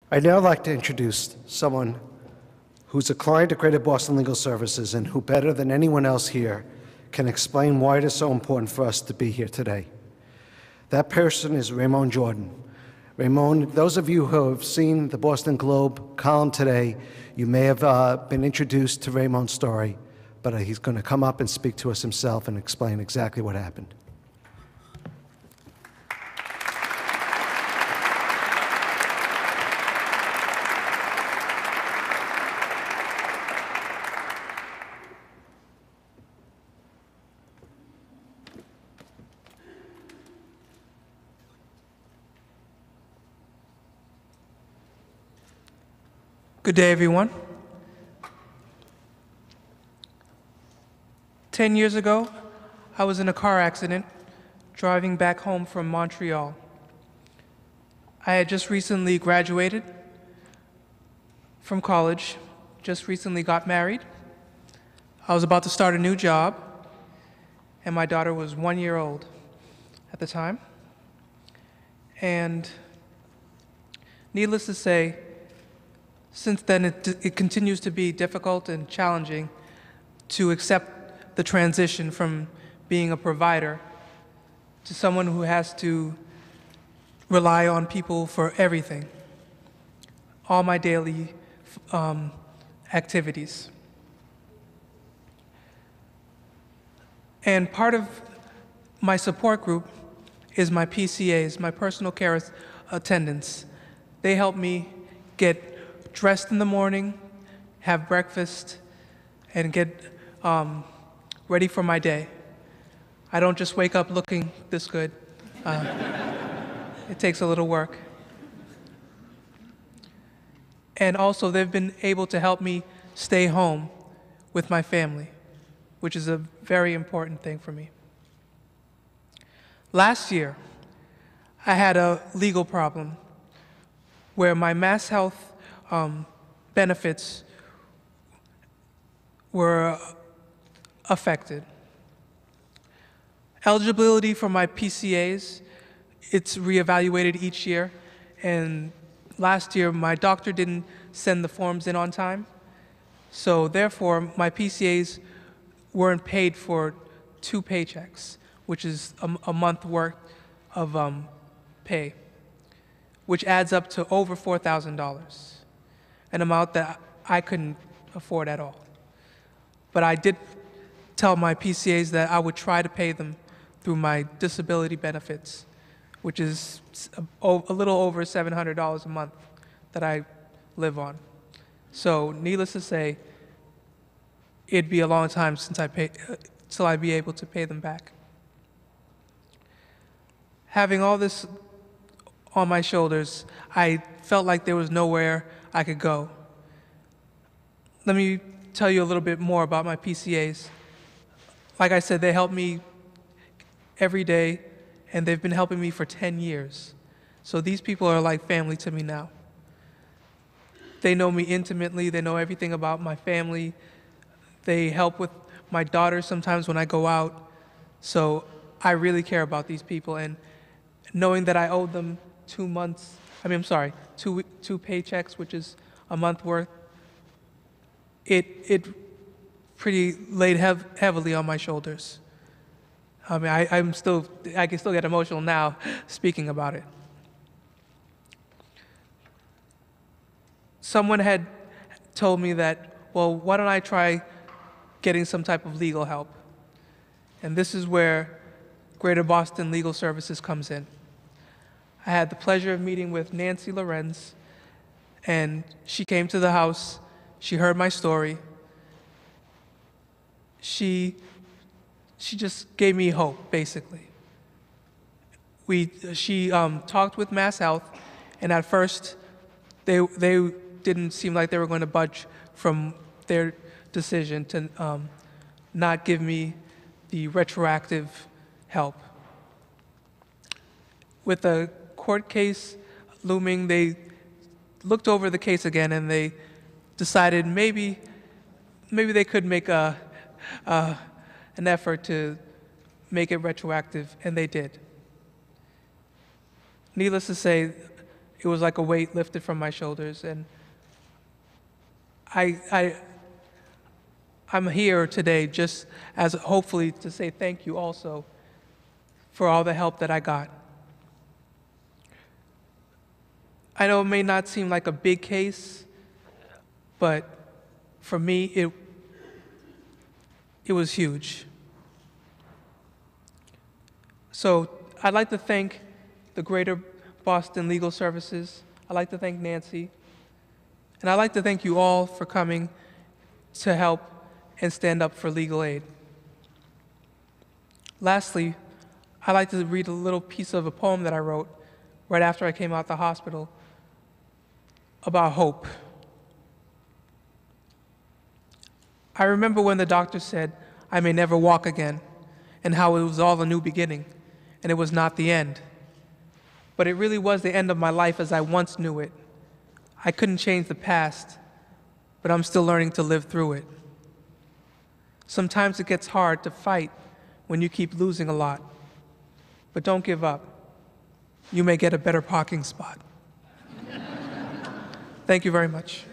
I'd now like to introduce someone who's a client of Greater Boston Legal Services and who, better than anyone else here, can explain why it is so important for us to be here today. That person is Remon Jourdan. Remon, those of you who have seen the Boston Globe column today, you may have been introduced to Remon's story, but he's going to come up and speak to us himself and explain exactly what happened. Good day, everyone. 10 years ago, I was in a car accident driving back home from Montreal. I had just recently graduated from college, just recently got married. I was about to start a new job, and my daughter was 1 year old at the time. And needless to say, since then, it continues to be difficult and challenging to accept the transition from being a provider to someone who has to rely on people for everything, all my daily activities. And part of my support group is my PCAs, my personal care attendants. They help me get dressed in the morning, have breakfast, and get ready for my day. I don't just wake up looking this good. It takes a little work. And also, they've been able to help me stay home with my family, which is a very important thing for me. Last year, I had a legal problem where my Mass Health benefits were affected. Eligibility for my PCAs, it's reevaluated each year, and last year my doctor didn't send the forms in on time, so therefore my PCAs weren't paid for 2 paychecks, which is a month worth of pay, which adds up to over $4,000. An amount that I couldn't afford at all. But I did tell my PCAs that I would try to pay them through my disability benefits, which is a little over $700 a month that I live on. So needless to say, it'd be a long time since till I'd be able to pay them back. Having all this on my shoulders, I felt like there was nowhere I could go. Let me tell you a little bit more about my PCAs. Like I said, they help me every day, and they've been helping me for 10 years. So these people are like family to me now. They know me intimately, they know everything about my family. They help with my daughter sometimes when I go out. So I really care about these people, and knowing that I owe them 2 paychecks, which is a month worth, it pretty laid heavily on my shoulders. I mean, I can still get emotional now speaking about it. Someone had told me that, well, why don't I try getting some type of legal help? And this is where Greater Boston Legal Services comes in. I had the pleasure of meeting with Nancy Lorenz, and she came to the house. She heard my story. She just gave me hope, basically. She talked with Mass Health, and at first they didn't seem like they were going to budge from their decision to not give me the retroactive help. With the court case looming, they looked over the case again, and they decided maybe they could make an effort to make it retroactive, and they did. Needless to say, it was like a weight lifted from my shoulders. And I'm here today just as hopefully to say thank you also for all the help that I got. I know it may not seem like a big case, but for me, it was huge. So I'd like to thank the Greater Boston Legal Services. I'd like to thank Nancy. And I'd like to thank you all for coming to help and stand up for legal aid. Lastly, I'd like to read a little piece of a poem that I wrote right after I came out the hospital about hope. I remember when the doctor said I may never walk again, and how it was all a new beginning, and it was not the end. But it really was the end of my life as I once knew it. I couldn't change the past, but I'm still learning to live through it. Sometimes it gets hard to fight when you keep losing a lot, but don't give up. You may get a better parking spot. Thank you very much.